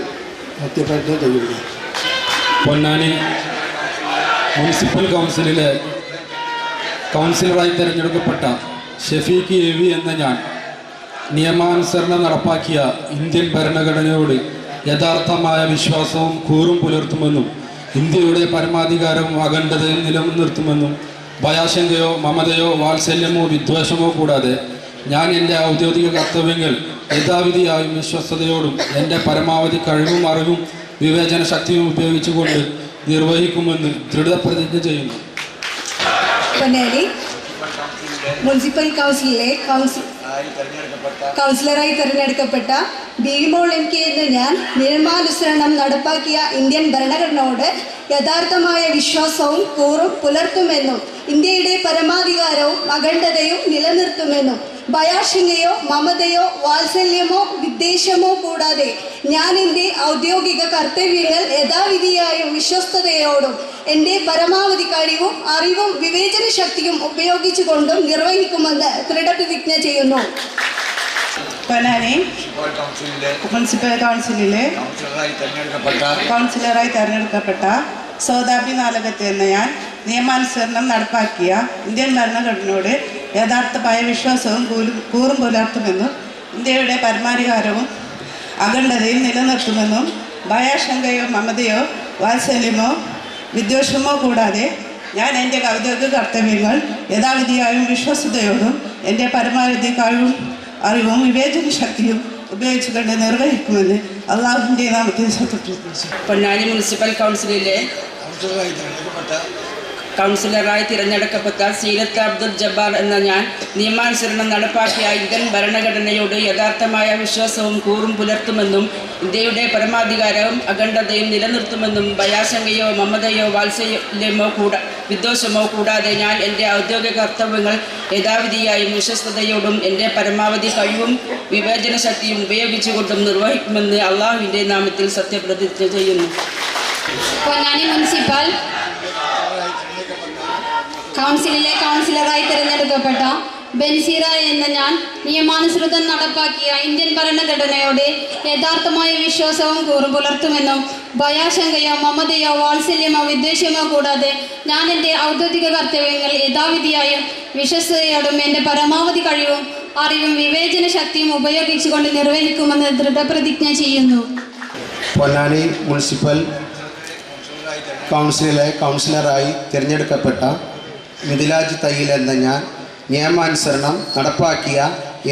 Speaker 15: സത്യപ്രതിജ്ഞ ചെയ്യുന്നു.
Speaker 11: പൊന്നാനി മുനിസിപ്പൽ കൗൺസിലിലെ കൗൺസിലറായി തിരഞ്ഞെടുക്കപ്പെട്ട ഷഫീഖ് AV എന്ന ഞാൻ നിയമാനുസരണം നടപ്പാക്കിയ ഇന്ത്യൻ ഭരണഘടനയോട് യഥാർത്ഥമായ വിശ്വാസവും കൂറും പുലർത്തുമെന്നും ഇന്ത്യയുടെ പരമാധികാരവും അഖണ്ഡതയും നിലനിർത്തുമെന്നും ഭയാശങ്കയോ മമതയോ വാത്സല്യമോ വിദ്വേഷമോ കൂടാതെ ഞാൻ എൻ്റെ ഔദ്യോഗിക കർത്തവ്യങ്ങൾ യഥാവിധിയായും വിശ്വസ്തയോടും എൻ്റെ പരമാവധി കഴിവും അറിവും വിവേചന ശക്തിയും ഉപയോഗിച്ചുകൊണ്ട് നിർവഹിക്കുമെന്ന് ദൃഢപ്രതിജ്ഞ ചെയ്യുന്നു.
Speaker 7: പൊന്നാനി മുനിസിപ്പൽ കൗൺസിലറായി തിരഞ്ഞെടുക്കപ്പെട്ട ബിമോൾ MK എന്ന ഞാൻ നിയമാനുസരണം നടപ്പാക്കിയ ഇന്ത്യൻ ഭരണഘടനയോട് യഥാർത്ഥമായ വിശ്വാസവും കൂറും പുലർത്തുമെന്നും ഇന്ത്യയുടെ പരമാധികാരവും അഖണ്ഡതയും നിലനിർത്തുമെന്നും ഭയാശങ്കയോ മമതയോ വാത്സല്യമോ വിദ്വേഷമോ കൂടാതെ ഞാൻ എൻ്റെ ഔദ്യോഗിക കർത്തവ്യങ്ങൾ യഥാവിധിയായും വിശ്വസ്തയോടും എൻ്റെ പരമാവധി കഴിവും അറിവും വിവേചന ശക്തിയും ഉപയോഗിച്ചുകൊണ്ടും നിർവഹിക്കുമെന്ന് ദൃഢപ്രതിജ്ഞ ചെയ്യുന്നു.
Speaker 16: പൊന്നാനി മുനിസിപ്പൽ കൗൺസിലിലെ കൗൺസിലറായി തിരഞ്ഞെടുക്കപ്പെട്ട സോദാബി നാലകത്ത് എന്ന ഞാൻ നിയമാനുസരണം നടപ്പാക്കിയ ഇന്ത്യൻ ഭരണഘടനയോട് യഥാർത്ഥമായ വിശ്വാസവും കൂറും പുലർത്തുമെന്നും ഇന്ത്യയുടെ പരമാധികാരവും അഖണ്ഡതയും നിലനിർത്തുമെന്നും ഭയാശങ്കയോ മമതയോ വാത്സല്യമോ വിദ്വേഷമോ കൂടാതെ ഞാൻ എൻ്റെ ഔദ്യോഗിക കർത്തവ്യങ്ങൾ യഥാവിധിയായും വിശ്വസ്തയോടും എൻ്റെ പരമാവധി കഴിവും അറിവും വിവേചന ശക്തിയും ഉപയോഗിച്ചുകൊണ്ട് നിർവഹിക്കുമെന്ന് അള്ളാഹുവിൻ്റെ നാമത്തിൽ സത്യപ്രതിജ്ഞ.
Speaker 1: പൊന്നാനി മുനിസിപ്പൽ കൗൺസിലിലെ കൗൺസിലറായി തിരഞ്ഞെടുക്കപ്പെട്ട സീരത്ത് അബ്ദുൽ ജബ്ബാർ എന്ന ഞാൻ നിയമാനുസരണം നടപ്പാക്കിയ ഇന്ത്യൻ ഭരണഘടനയോട് യഥാർത്ഥമായ വിശ്വാസവും കൂറും പുലർത്തുമെന്നും ഇന്ത്യയുടെ പരമാധികാരവും അഖണ്ഡതയും നിലനിർത്തുമെന്നും ഭയാശങ്കയോ മമതയോ വാത്സല്യമോ വിദ്വേഷമോ കൂടാതെ ഞാൻ എൻ്റെ ഔദ്യോഗിക കർത്തവ്യങ്ങൾ യഥാവിധിയായും വിശ്വസ്തയോടും എൻ്റെ പരമാവധി കഴിവും വിവേചന ശക്തിയും ഉപയോഗിച്ചുകൊണ്ടും നിർവഹിക്കുമെന്ന് അള്ളാഹുവിൻ്റെ നാമത്തിൽ സത്യപ്രതിജ്ഞ ചെയ്യുന്നു.
Speaker 5: പൊന്നാനി മുനിസിപ്പൽ കൗൺസിലിലെ കൗൺസിലറായി തിരഞ്ഞെടുക്കപ്പെട്ട ബെൻസീറ എന്ന ഞാൻ നിയമാനുസൃതം നടപ്പാക്കിയ ഇന്ത്യൻ ഭരണഘടനയോട് യഥാർത്ഥമായ വിശ്വാസവും കൂറും പുലർത്തുമെന്നും ഭയാശങ്കയോ മമതയോ വാത്സല്യമോ വിദ്വേഷമോ കൂടാതെ ഞാൻ എൻ്റെ ഔദ്യോഗിക കർത്തവ്യങ്ങൾ യഥാവിധിയായും വിശ്വസ്തയോടും എൻ്റെ പരമാവധി കഴിവും അറിവും വിവേചന ശക്തിയും ഉപയോഗിച്ചുകൊണ്ട് നിർവഹിക്കുമെന്ന് ദൃഢപ്രതിജ്ഞ ചെയ്യുന്നു.
Speaker 15: പൊന്നാനി മുനിസിപ്പൽ കൗൺസിലിലെ കൗൺസിലറായി തിരഞ്ഞെടുക്കപ്പെട്ട മിഥിലാജ് തയ്യിൽ എന്ന ഞാൻ നിയമാനുസരണം നടപ്പാക്കിയ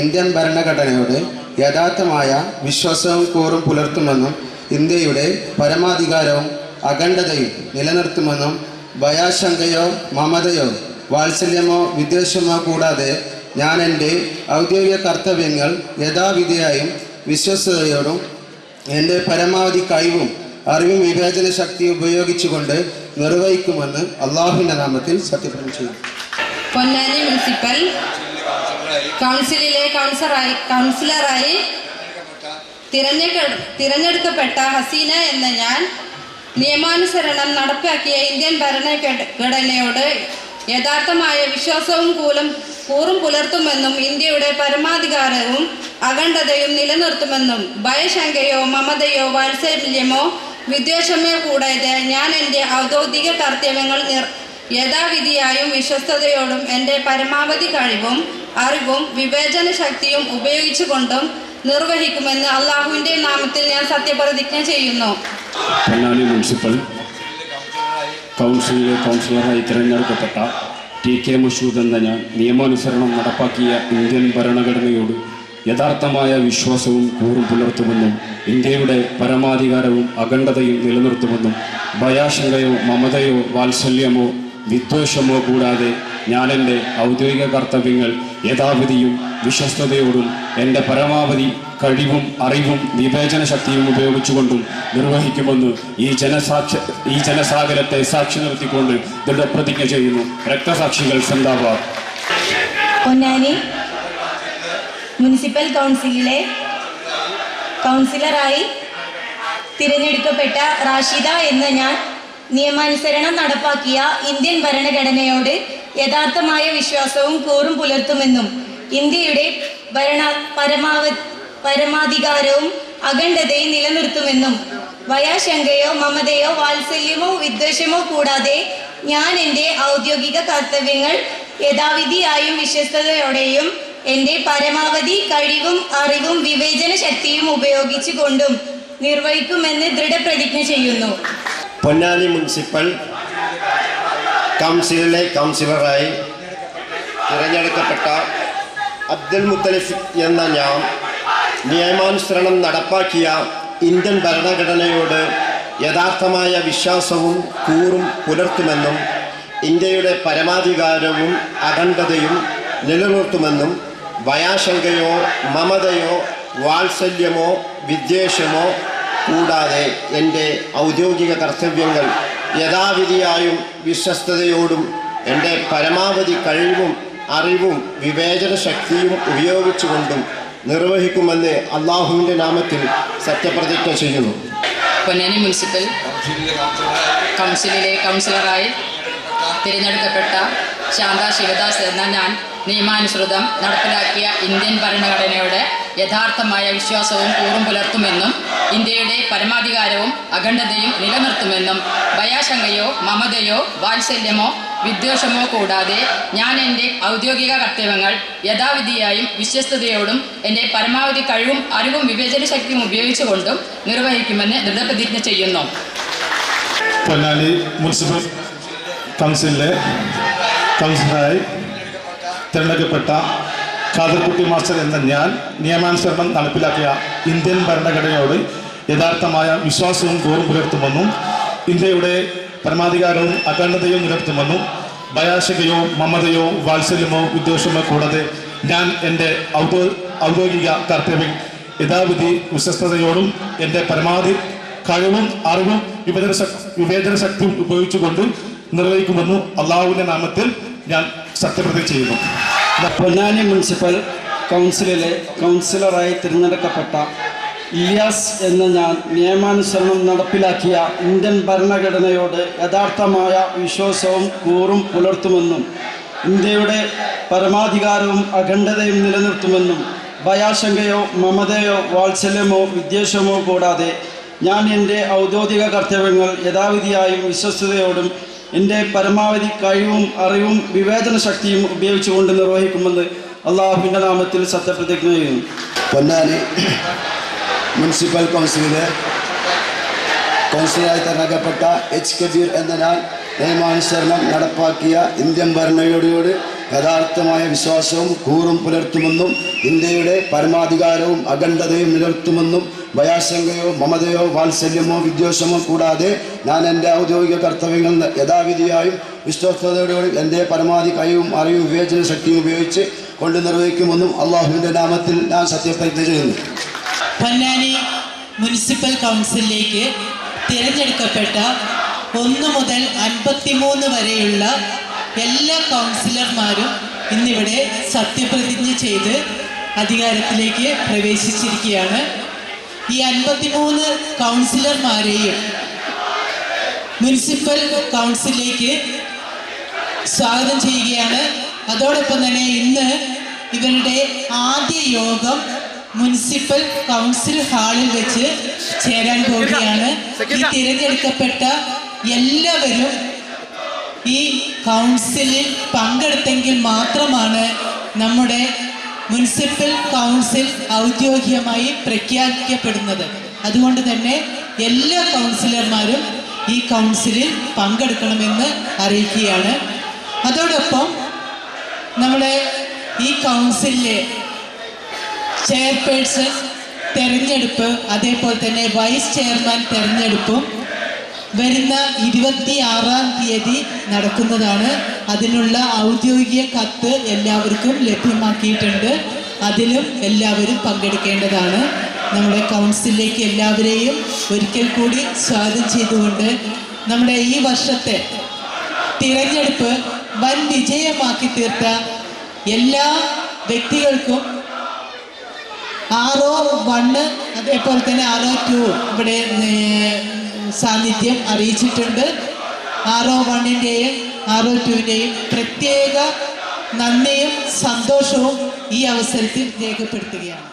Speaker 15: ഇന്ത്യൻ ഭരണഘടനയോട് യഥാർത്ഥമായ വിശ്വാസവും കൂറും പുലർത്തുമെന്നും ഇന്ത്യയുടെ പരമാധികാരവും അഖണ്ഡതയും നിലനിർത്തുമെന്നും ഭയാശങ്കയോ മമതയോ വാത്സല്യമോ വിദ്വേഷമോ കൂടാതെ ഞാൻ എൻ്റെ ഔദ്യോഗിക കർത്തവ്യങ്ങൾ യഥാവിധിയായും വിശ്വസ്തയോടും എൻ്റെ പരമാവധി കഴിവും അറിവും വിവേചന ശക്തി ഉപയോഗിച്ചുകൊണ്ട് നിർവഹിക്കുമെന്ന് അള്ളാഹുവിൻ്റെ നാമത്തിൽ സത്യപ്രതിജ്ഞ ചെയ്യും.
Speaker 9: പൊന്നാനി മുനിസിപ്പൽ കൗൺസിലിലെ കൗൺസിലറായി തിരഞ്ഞെടുക്കപ്പെട്ട ഹസീന എന്ന ഞാൻ നിയമാനുസരണം നടപ്പാക്കിയ ഇന്ത്യൻ ഭരണഘടനയോട് യഥാർത്ഥമായ വിശ്വാസവും കൂറും പുലർത്തുമെന്നും ഇന്ത്യയുടെ പരമാധികാരവും അഖണ്ഡതയും നിലനിർത്തുമെന്നും ഭയശങ്കയോ മമതയോ വാത്സല്യമോ വിദ്വേഷമോ കൂടാതെ ഞാൻ എൻ്റെ ഔദ്യോഗിക കർത്തവ്യങ്ങൾ യഥാവിധിയായും വിശ്വസ്തയോടും എൻ്റെ പരമാവധി കഴിവും അറിവും വിവേചന ശക്തിയും ഉപയോഗിച്ചുകൊണ്ടും നിർവഹിക്കുമെന്ന് അള്ളാഹുവിൻ്റെ നാമത്തിൽ ഞാൻ സത്യപ്രതിജ്ഞ ചെയ്യുന്നു.
Speaker 10: പൊന്നാനി മുനിസിപ്പൽ കൗൺസിലിലെ കൗൺസിലറായി തിരഞ്ഞെടുക്കപ്പെട്ട TK മഷൂദ് എന്ന ഞാൻ നിയമാനുസരണം നടപ്പാക്കിയ ഇന്ത്യൻ ഭരണഘടനയോട് യഥാർത്ഥമായ വിശ്വാസവും കൂറും പുലർത്തുമെന്നും ഇന്ത്യയുടെ പരമാധികാരവും അഖണ്ഡതയും നിലനിർത്തുമെന്നും ഭയാശങ്കയോ മമതയോ വാത്സല്യമോ വിദ്വേഷമോ കൂടാതെ ഞാൻ എൻ്റെ ഔദ്യോഗിക കർത്തവ്യങ്ങൾ യഥാവിധിയും വിശ്വസ്തയോടും എൻ്റെ പരമാവധി കഴിവും അറിവും വിവേചന ശക്തിയും ഉപയോഗിച്ചുകൊണ്ടും നിർവഹിക്കുമെന്ന് ഈ ജനസാഗരത്തെ സാക്ഷി നിർത്തിക്കൊണ്ട് ദൃഢപ്രതിജ്ഞ ചെയ്യുന്നു. രക്തസാക്ഷികൾ സിന്ദാബാദ്.
Speaker 17: പൊന്നാനി മുനിസിപ്പൽ കൗൺസിലിലെ കൗൺസിലറായി തിരഞ്ഞെടുക്കപ്പെട്ട റാഷിദ എന്ന ഞാൻ നിയമാനുസരണം നടപ്പാക്കിയ ഇന്ത്യൻ ഭരണഘടനയോട് യഥാർത്ഥമായ വിശ്വാസവും കൂറും പുലർത്തുമെന്നും ഇന്ത്യയുടെ പരമാധികാരവും അഖണ്ഡതയും നിലനിർത്തുമെന്നും ഭയാശങ്കയോ മമതയോ വാത്സല്യമോ വിദ്വേഷമോ കൂടാതെ ഞാൻ എൻ്റെ ഔദ്യോഗിക കർത്തവ്യങ്ങൾ യഥാവിധിയായും വിശ്വസ്തയോടെയും എൻ്റെ പരമാവധി കഴിവും അറിവും വിവേചന ശക്തിയും ഉപയോഗിച്ചുകൊണ്ടും നിർവഹിക്കുമെന്ന് ദൃഢപ്രതിജ്ഞ ചെയ്യുന്നു.
Speaker 18: പൊന്നാനി മുനിസിപ്പൽ കൗൺസിലിലെ കൗൺസിലറായി തിരഞ്ഞെടുക്കപ്പെട്ട അബ്ദുൽ മുത്തലിഫ് എന്ന ഞാൻ നിയമാനുസരണം നടപ്പാക്കിയ ഇന്ത്യൻ ഭരണഘടനയോട് യഥാർത്ഥമായ വിശ്വാസവും കൂറും പുലർത്തുമെന്നും ഇന്ത്യയുടെ പരമാധികാരവും അഖണ്ഡതയും നിലനിർത്തുമെന്നും ഭയാശങ്കയോ മമതയോ വാത്സല്യമോ വിദ്വേഷമോ കൂടാതെ എൻ്റെ ഔദ്യോഗിക കർത്തവ്യങ്ങൾ യഥാവിധിയായും വിശ്വസ്തയോടും എൻ്റെ പരമാവധി കഴിവും അറിവും വിവേചന ശക്തിയും ഉപയോഗിച്ചുകൊണ്ടും നിർവഹിക്കുമെന്ന് അള്ളാഹുവിൻ്റെ നാമത്തിൽ സത്യപ്രതിജ്ഞ ചെയ്യുന്നു.
Speaker 19: പൊന്നാനി മുനിസിപ്പൽ കൗൺസിലിലെ കൗൺസിലറായി തിരഞ്ഞെടുക്കപ്പെട്ട ശാന്ത ശിവദാസ് എന്ന ഞാൻ നിയമാനുസൃതം നടപ്പിലാക്കിയ ഇന്ത്യൻ ഭരണഘടനയുടെ യഥാർത്ഥമായ വിശ്വാസവും കൂറും പുലർത്തുമെന്നും ഇന്ത്യയുടെ പരമാധികാരവും അഖണ്ഡതയും നിലനിർത്തുമെന്നും ഭയാശങ്കയോ മമതയോ വാത്സല്യമോ വിദ്വേഷമോ കൂടാതെ ഞാൻ എൻ്റെ ഔദ്യോഗിക കർത്തവ്യങ്ങൾ യഥാവിധിയായും വിശ്വസ്തയോടും എൻ്റെ പരമാവധി കഴിവും അറിവും വിവേചന ശക്തിയും ഉപയോഗിച്ചുകൊണ്ടും നിർവഹിക്കുമെന്ന് ദൃഢപ്രതിജ്ഞ ചെയ്യുന്നു.
Speaker 11: പൊന്നാനി മുനിസിപ്പൽ കൗൺസിലിലെ കൗൺസിലറായി തിരഞ്ഞെടുക്കപ്പെട്ട ഖാദർകുട്ടി മാസ്റ്റർ എന്ന ഞാൻ നിയമാനുസരണം നടപ്പിലാക്കിയ ഇന്ത്യൻ ഭരണഘടനയോട് യഥാർത്ഥമായ വിശ്വാസവും കൂറും പുലർത്തുമെന്നും ഇന്ത്യയുടെ പരമാധികാരവും അഖണ്ഡതയും നിലനിർത്തുമെന്നും ഭയാശങ്കയോ മമതയോ വാത്സല്യമോ വിദ്വേഷമോ കൂടാതെ ഞാൻ എൻ്റെ ഔദ്യോഗിക കർത്തവ്യം യഥാവിധി വിശ്വസ്തയോടും എൻ്റെ പരമാവധി കഴിവും അറിവും വിവേചന ശക്തിയും ഉപയോഗിച്ചുകൊണ്ട് നിർവഹിക്കുമെന്നും അള്ളാഹുവിൻ്റെ നാമത്തിൽ ഞാൻ സത്യപ്രതിജ്ഞ ചെയ്യുന്നു.
Speaker 13: പൊന്നാനി മുനിസിപ്പൽ കൗൺസിലിലെ കൗൺസിലറായി തിരഞ്ഞെടുക്കപ്പെട്ട ഇലിയാസ് എന്ന ഞാൻ നിയമാനുസരണം നടപ്പിലാക്കിയ ഇന്ത്യൻ ഭരണഘടനയോട് യഥാർത്ഥമായ വിശ്വാസവും കൂറും പുലർത്തുമെന്നും ഇന്ത്യയുടെ പരമാധികാരവും അഖണ്ഡതയും നിലനിർത്തുമെന്നും ഭയാശങ്കയോ മമതയോ വാത്സല്യമോ വിദ്വേഷമോ കൂടാതെ ഞാൻ എൻ്റെ ഔദ്യോഗിക കർത്തവ്യങ്ങൾ യഥാവിധിയായും വിശ്വസ്തയോടും എൻ്റെ പരമാവധി കഴിവും അറിവും വിവേചന ശക്തിയും ഉപയോഗിച്ചുകൊണ്ട് നിർവഹിക്കുമെന്ന് അള്ളാഹുവിൻ്റെ നാമത്തിൽ സത്യപ്രതിജ്ഞ ചെയ്യുന്നു.
Speaker 15: പൊന്നാനി മുനിസിപ്പൽ കൗൺസിലിലെ കൗൺസിലറായി തിരഞ്ഞെടുക്കപ്പെട്ട എച്ച് കബീർ എന്ന ഞാൻ നിയമാനുസരണം നടപ്പാക്കിയ ഇന്ത്യൻ ഭരണഘടനയോട് യഥാർത്ഥമായ വിശ്വാസവും കൂറും പുലർത്തുമെന്നും ഇന്ത്യയുടെ പരമാധികാരവും അഖണ്ഡതയും നിലനിർത്തുമെന്നും ഭയാശങ്കയോ മമതയോ വാത്സല്യമോ വിദ്വേഷമോ കൂടാതെ ഞാൻ എൻ്റെ ഔദ്യോഗിക കർത്തവ്യങ്ങൾ യഥാവിധിയായും വിശ്വസ്തയോടും എൻ്റെ പരമാവധി കഴിവും അറിവും വിവേചന ശക്തിയും ഉപയോഗിച്ച് കൊണ്ട് നിർവഹിക്കുമെന്നും അള്ളാഹുവിൻ്റെ നാമത്തിൽ ഞാൻ സത്യപ്രതിജ്ഞ ചെയ്യുന്നു.
Speaker 20: പൊന്നാനി മുനിസിപ്പൽ കൗൺസിലിലേക്ക് തിരഞ്ഞെടുക്കപ്പെട്ട 1 മുതൽ 53 വരെയുള്ള എല്ലാ കൗൺസിലർമാരും ഇന്നിവിടെ സത്യപ്രതിജ്ഞ ചെയ്ത് അധികാരത്തിലേക്ക് പ്രവേശിച്ചിരിക്കുകയാണ്. ഈ 53 കൗൺസിലർമാരെയും മുനിസിപ്പൽ കൗൺസിലിലേക്ക് സ്വാഗതം ചെയ്യുകയാണ്. അതോടൊപ്പം തന്നെ ഇന്ന് ഇവരുടെ ആദ്യ യോഗം മുനിസിപ്പൽ കൗൺസിൽ ഹാളിൽ വെച്ച് ചേരാൻ പോവുകയാണ്. ഈ തിരഞ്ഞെടുക്കപ്പെട്ട എല്ലാവരും ഈ കൗൺസിലിൽ പങ്കെടുത്തെങ്കിൽ മാത്രമാണ് നമ്മുടെ മുനിസിപ്പൽ കൗൺസിൽ ഔദ്യോഗികമായി പ്രഖ്യാപിക്കപ്പെടുന്നത്. അതുകൊണ്ട് തന്നെ എല്ലാ കൗൺസിലർമാരും ഈ കൗൺസിലിൽ പങ്കെടുക്കണമെന്ന് അറിയിക്കുകയാണ്. അതോടൊപ്പം നമ്മുടെ ഈ കൗൺസിലിലെ ചെയർപേഴ്സൺ തെരഞ്ഞെടുപ്പ്, അതേപോലെ തന്നെ വൈസ് ചെയർമാൻ തെരഞ്ഞെടുപ്പും വരുന്ന 26-ാം തീയതി നടക്കുന്നതാണ്. അതിനുള്ള ഔദ്യോഗിക കത്ത് എല്ലാവർക്കും ലഭ്യമാക്കിയിട്ടുണ്ട്. അതിലും എല്ലാവരും പങ്കെടുക്കേണ്ടതാണ്. നമ്മുടെ കൗൺസിലിലേക്ക് എല്ലാവരെയും ഒരിക്കൽ കൂടി സ്വാഗതം ചെയ്തുകൊണ്ട് നമ്മുടെ ഈ വർഷത്തെ തിരഞ്ഞെടുപ്പ് വൻ വിജയമാക്കി തീർത്ത എല്ലാ വ്യക്തികൾക്കും RO1 അതേപോലെ തന്നെ RO2 ഇവിടെ സാന്നിധ്യം അറിയിച്ചിട്ടുണ്ട്. RO1-ൻ്റെയും RO2-ൻ്റെയും പ്രത്യേക നന്ദിയും സന്തോഷവും ഈ അവസരത്തിൽ രേഖപ്പെടുത്തുകയാണ്.